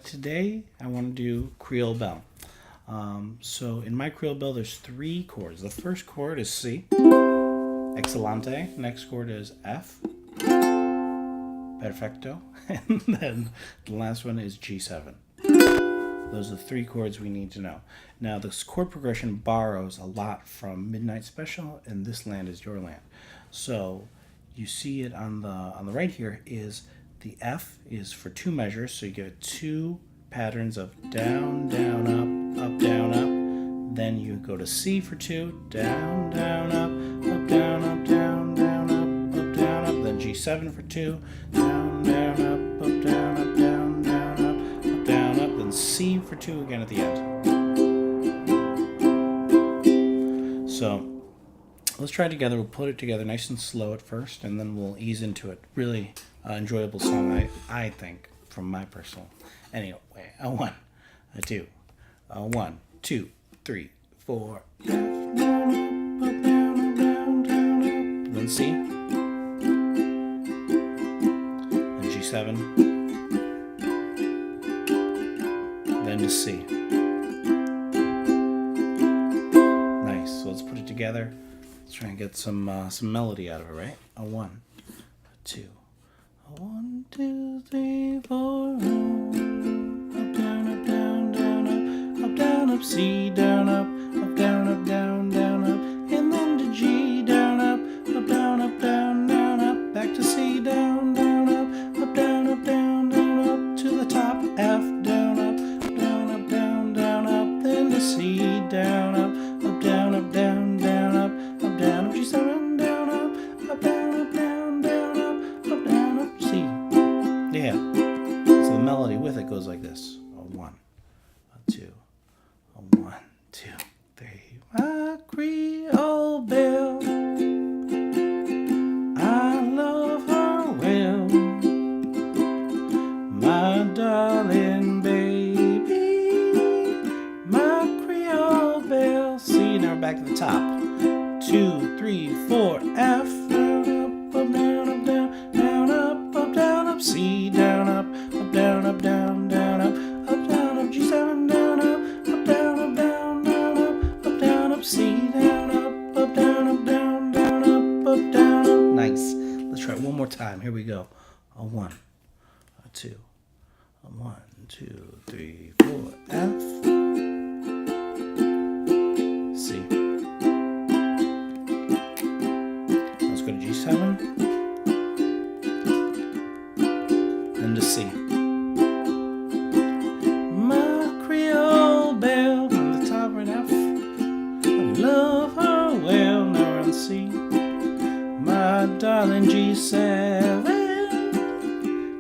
today I want to do Creole Belle. So in my Creole Belle, there's 3 chords. The first chord is C, Excelente. Next chord is F, Perfecto. And then the last one is G7. Those are the 3 chords we need to know. Now, this chord progression borrows a lot from Midnight Special and This Land Is Your Land. So you see it on the right here is the F is for 2 measures, so you get 2 patterns of down, down, up, down, up. Then you go to C for 2, down, down, up, down, down, down, up, down, up. Then G7 for 2, down, down, up, down, down, down, up, down, up. Then C for 2 again at the end. So let's try it together. We'll put it together nice and slow at first, and then we'll ease into it. Really enjoyable song, I think, from my personal. Anyway, a 1, a 2, a 1, 2, 3, 4. Then C, then G7, then to C. Nice. So let's put it together. Let's try and get some melody out of it, right? A 1, a 2, a 1, 2, 3, 4. Up, down, up, down, down, up, down, up, C, down, up, down, down, up, and then to G, down, up, down, down, up, back to C, down, down, up, down, down, up, to the top, F, down, down, up, then to C, down, up, down, down, up, down, G7, down, up, down, down, up, C. Yeah. So the melody with it goes like this. A 1, a 2, a 1, 2, 3. My Creole Belle, I love her well. My darling baby, my Creole Belle. C, now we're back to the top. 2, 3, 4, F, up, down, down, up, C, down, down, down, up, G7, down, down, up, C, down, down, up. Nice. Let's try it one more time. Here we go. A 1, a 2, a 1, 2, 3, 4, F, C. Let's go to G7, then to C. My Creole Belle from the top right F. I love her well. Now we're on C. My darling G7,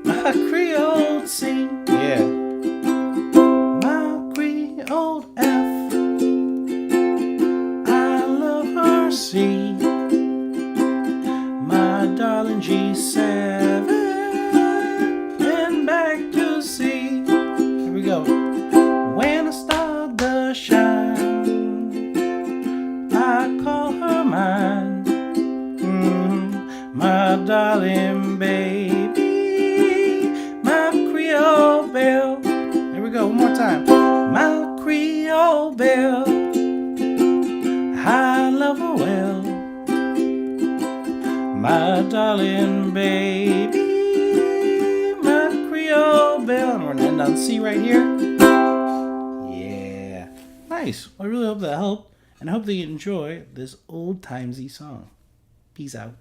my Creole C. Yeah. My Creole F. I love her C. My darling G7, and back to C. Here we go. When a star does shine, I call her mine. My darling baby, my Creole Belle. Here we go, one more time. My Creole Belle, I love her well. My darling baby, my Creole Belle. And we're gonna end on C right here. Yeah. Nice. I really hope that helped. And I hope that you enjoy this old timesy song. Peace out.